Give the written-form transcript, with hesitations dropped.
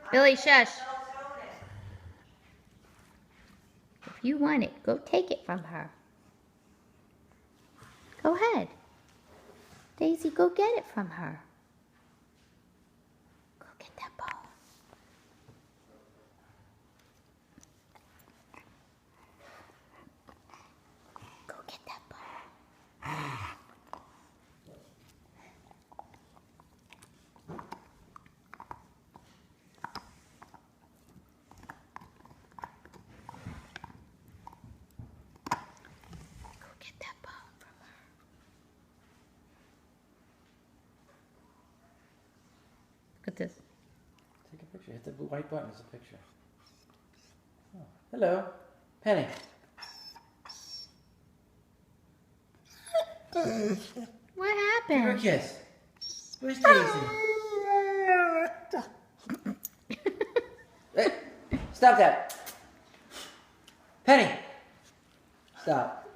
Billy, shush. If you want it, go take it from her. Go ahead. Daisy, go get it from her. Go get that ball. Go get that ball. Go get that ball from her. Look at this. Take a picture. Hit the blue white button. It's a picture. Oh. Hello. Penny. What Give her a happened? kiss. Where's Daisy? Hey, stop that. Penny. Stop.